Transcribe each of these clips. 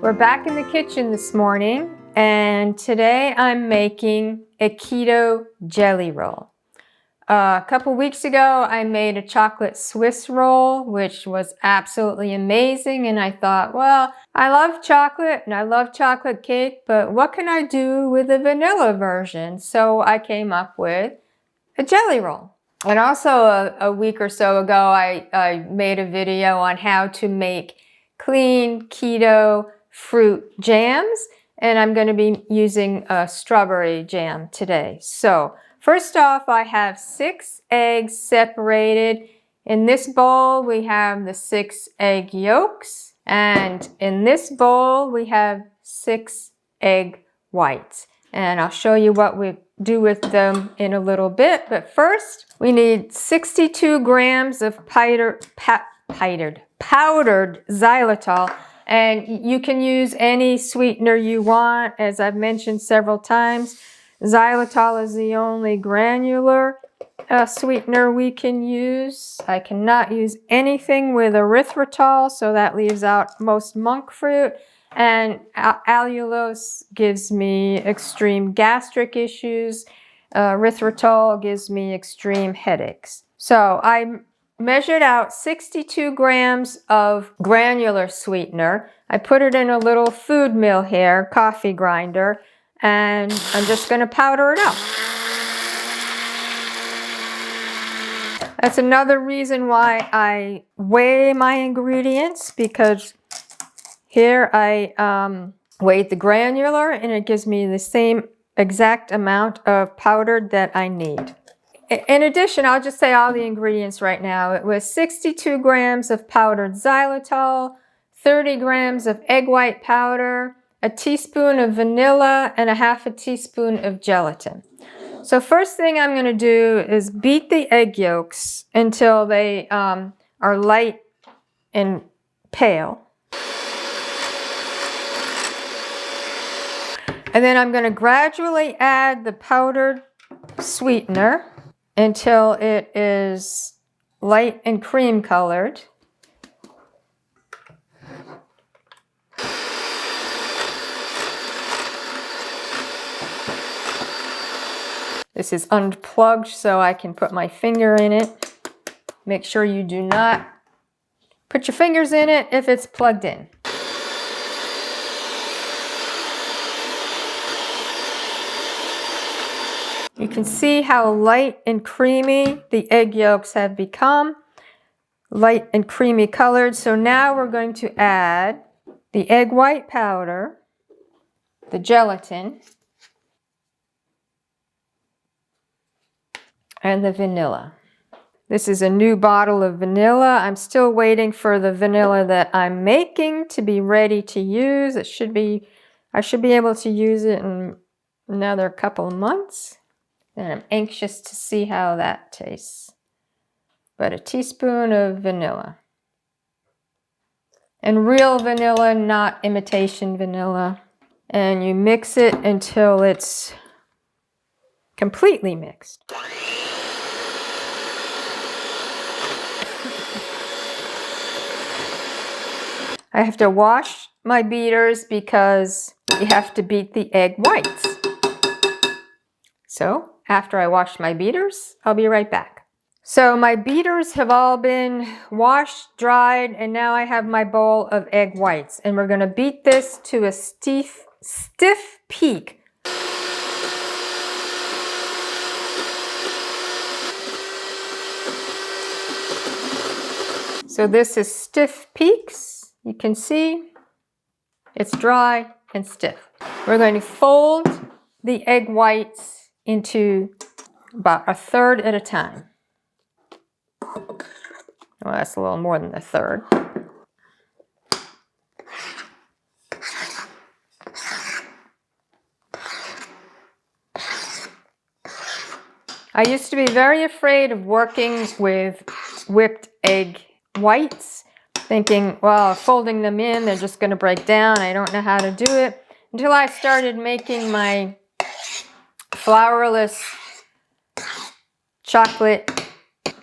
We're back in the kitchen this morning, and today I'm making a keto jelly roll. A couple weeks ago I made a chocolate Swiss roll, which was absolutely amazing, and I thought, well, I love chocolate and I love chocolate cake, but what can I do with a vanilla version? So I came up with a jelly roll. And also a week or so ago I made a video on how to make clean keto fruit jams, and I'm going to be using a strawberry jam today. So first off, I have 6 eggs separated. In this bowl we have the 6 egg yolks, and in this bowl we have 6 egg whites. And I'll show you what we do with them in a little bit, but first we need 62 grams of powdered xylitol. And you can use any sweetener you want. As I've mentioned several times, xylitol is the only granular sweetener we can use. I cannot use anything with erythritol, so that leaves out most monk fruit. And allulose gives me extreme gastric issues. Erythritol gives me extreme headaches. So I measured out 62 grams of granular sweetener. I put it in a little food mill here, coffee grinder, and I'm just going to powder it up. That's another reason why I weigh my ingredients, because here I weighed the granular and it gives me the same exact amount of powdered that I need. In addition, I'll just say all the ingredients right now. It was 62 grams of powdered xylitol, 30 grams of egg white powder, a teaspoon of vanilla, and a half a teaspoon of gelatin. So first thing I'm going to do is beat the egg yolks until they are light and pale. And then I'm going to gradually add the powdered sweetener until it is light and cream colored. This is unplugged, so I can put my finger in it. Make sure you do not put your fingers in it if it's plugged in. You can see how light and creamy the egg yolks have become, light and creamy colored. So now we're going to add the egg white powder, the gelatin, and the vanilla. This is a new bottle of vanilla. I'm still waiting for the vanilla that I'm making to be ready to use. I should be able to use it in another couple of months. And I'm anxious to see how that tastes. But a teaspoon of vanilla. And real vanilla, not imitation vanilla. And you mix it until it's completely mixed. I have to wash my beaters because you have to beat the egg whites. So after I wash my beaters, I'll be right back. So my beaters have all been washed, dried, and now I have my bowl of egg whites. And we're going to beat this to a stiff peak. So this is stiff peaks. You can see it's dry and stiff. We're going to fold the egg whites into about 1/3 at a time. Well, that's a little more than 1/3. I used to be very afraid of working with whipped egg whites, thinking, well, folding them in, they're just going to break down. I don't know how to do it. Until I started making my flourless chocolate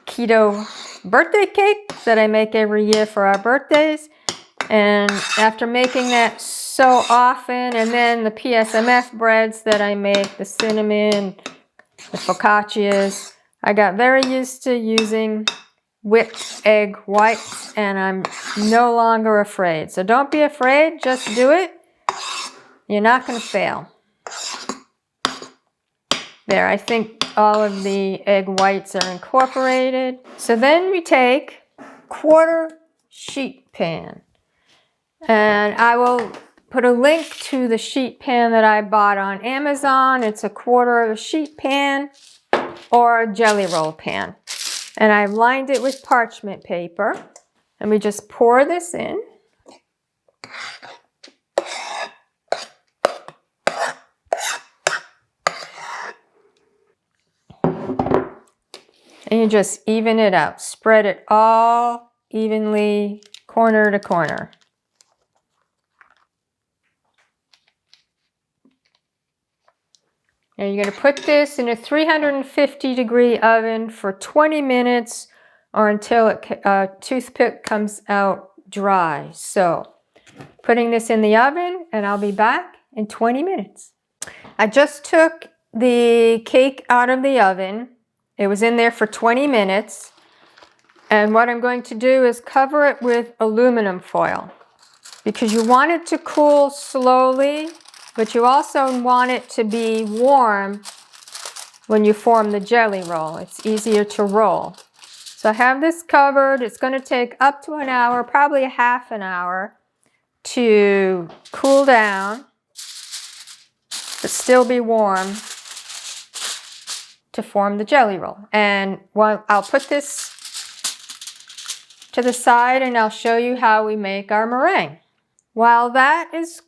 keto birthday cake that I make every year for our birthdays. And after making that so often, and then the PSMF breads that I make, the cinnamon, the focaccias, I got very used to using whipped egg whites, and I'm no longer afraid. So don't be afraid, just do it. You're not going to fail. There, I think all of the egg whites are incorporated. So then we take quarter sheet pan. And I will put a link to the sheet pan that I bought on Amazon. It's a quarter of a sheet pan or a jelly roll pan. And I've lined it with parchment paper. And we just pour this in. And you just even it out. Spread it all evenly, corner to corner. And you're going to put this in a 350-degree oven for 20 minutes or until a toothpick comes out dry. So, putting this in the oven, and I'll be back in 20 minutes. I just took the cake out of the oven. It was in there for 20 minutes. And what I'm going to do is cover it with aluminum foil, because you want it to cool slowly, but you also want it to be warm when you form the jelly roll. It's easier to roll. So I have this covered. It's going to take up to an hour, probably a half an hour, to cool down, but still be warm to form the jelly roll. And I'll put this to the side and I'll show you how we make our meringue. While that is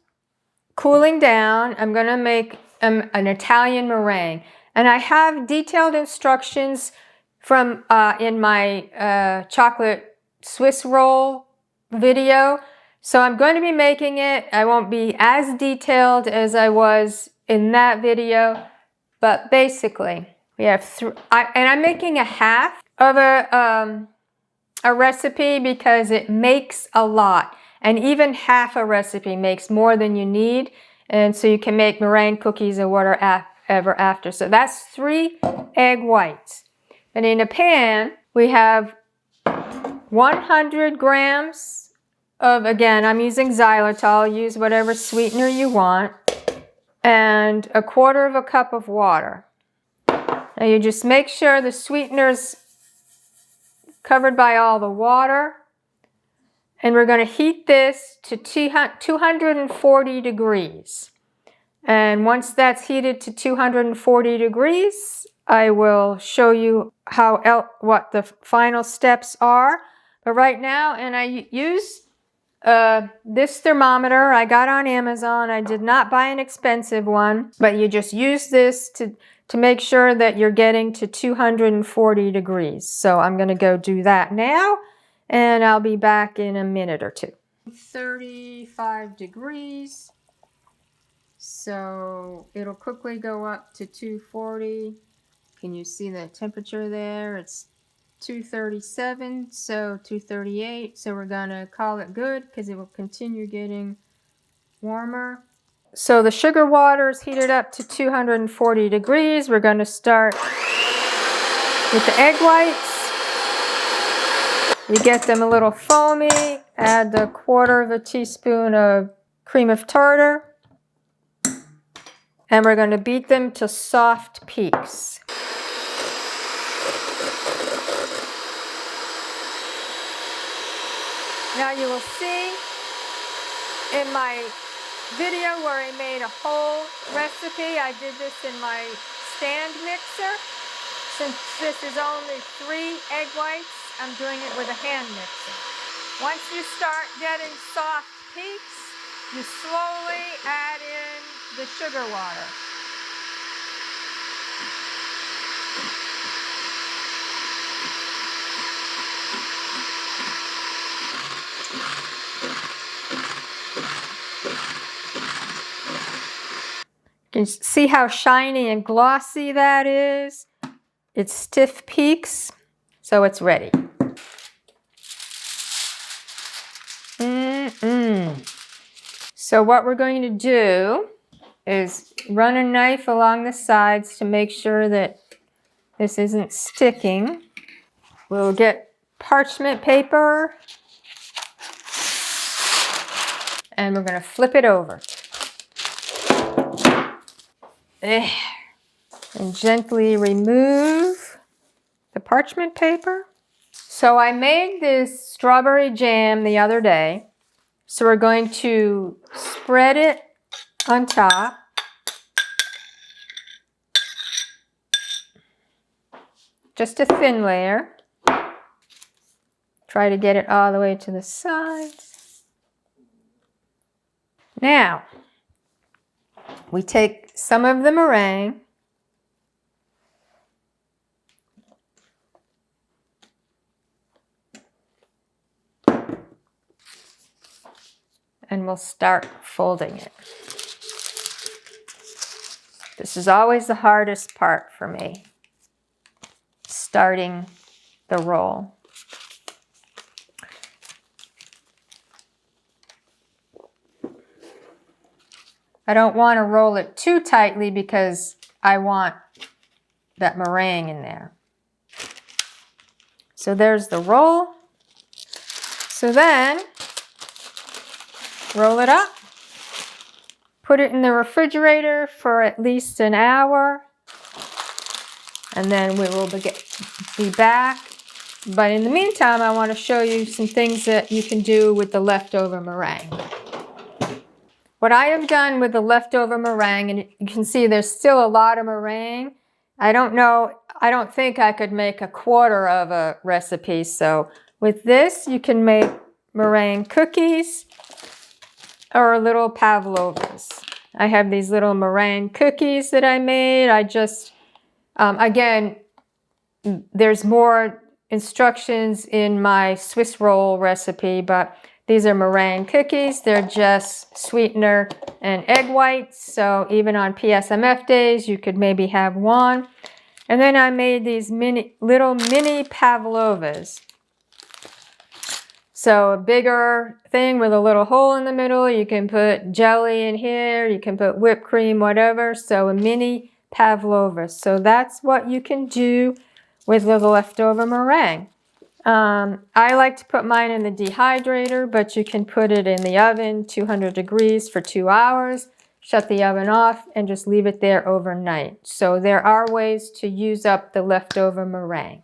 cooling down, I'm going to make an Italian meringue. And I have detailed instructions from in my chocolate Swiss roll video. So I'm going to be making it. I won't be as detailed as I was in that video, but basically we have and I'm making a half of a recipe because it makes a lot. And even half a recipe makes more than you need. And so you can make meringue cookies or whatever after. So that's 3 egg whites. And in a pan, we have 100 grams of, again, I'm using xylitol. Use whatever sweetener you want. And a quarter of a cup of water. Now you just make sure the sweetener's covered by all the water. And we're going to heat this to 240 degrees. And once that's heated to 240 degrees, I will show you what the final steps are. But right now, and I use this thermometer I got on Amazon. I did not buy an expensive one, but you just use this to make sure that you're getting to 240 degrees. So I'm going to go do that now. And I'll be back in a minute or two. 35 degrees. So it'll quickly go up to 240. Can you see the temperature there? It's 237, so 238. So we're gonna call it good because it will continue getting warmer. So the sugar water is heated up to 240 degrees. We're gonna start with the egg whites. We get them a little foamy, add the 1/4 teaspoon of cream of tartar, and we're going to beat them to soft peaks. Now you will see in my video where I made a whole recipe, I did this in my stand mixer. Since this is only 3 egg whites, I'm doing it with a hand mixer. Once you start getting soft peaks, you slowly add in the sugar water. You can see how shiny and glossy that is. It's stiff peaks, so it's ready. So what we're going to do is run a knife along the sides to make sure that this isn't sticking. We'll get parchment paper and we're going to flip it over. And gently remove the parchment paper. So I made this strawberry jam the other day. So we're going to spread it on top. Just a thin layer. Try to get it all the way to the sides. Now, we take some of the meringue and we'll start folding it. This is always the hardest part for me, starting the roll. I don't want to roll it too tightly because I want that meringue in there. So there's the roll. So then, roll it up, put it in the refrigerator for at least an hour, and then we will be back. But in the meantime, I want to show you some things that you can do with the leftover meringue. What I have done with the leftover meringue, and you can see there's still a lot of meringue. I don't think I could make a quarter of a recipe. So with this, you can make meringue cookies or little pavlovas. I have these little meringue cookies that I made. I just, again, there's more instructions in my Swiss roll recipe, but these are meringue cookies. They're just sweetener and egg whites. So even on PSMF days, you could maybe have one. And then I made these little mini pavlovas. So a bigger thing with a little hole in the middle. You can put jelly in here. You can put whipped cream, whatever. So a mini pavlova. So that's what you can do with the leftover meringue. I like to put mine in the dehydrator, but you can put it in the oven, 200 degrees for 2 hours, shut the oven off, and just leave it there overnight. So there are ways to use up the leftover meringue.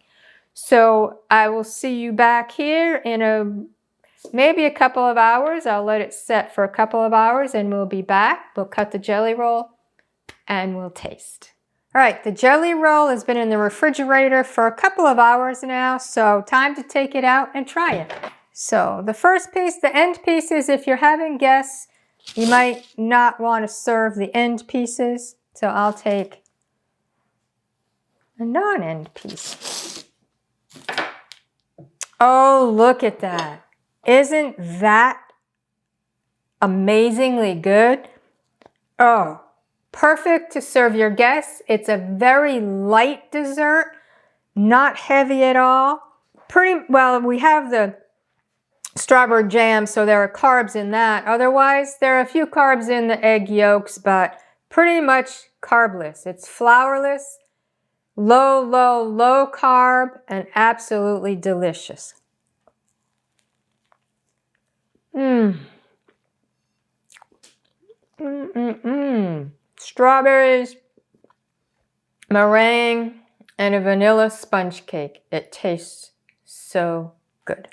So I will see you back here in maybe a couple of hours. I'll let it set for a couple of hours and we'll be back. We'll cut the jelly roll and we'll taste. All right, the jelly roll has been in the refrigerator for a couple of hours now, so time to take it out and try it. So the first piece, the end pieces, if you're having guests, you might not want to serve the end pieces. So I'll take a non-end piece. Oh, look at that. Isn't that amazingly good? Oh. Perfect to serve your guests. It's a very light dessert, not heavy at all. Well, we have the strawberry jam, so there are carbs in that. Otherwise, there are a few carbs in the egg yolks, but pretty much carbless. It's flourless, low carb, and absolutely delicious. Strawberries, meringue, and a vanilla sponge cake. It tastes so good.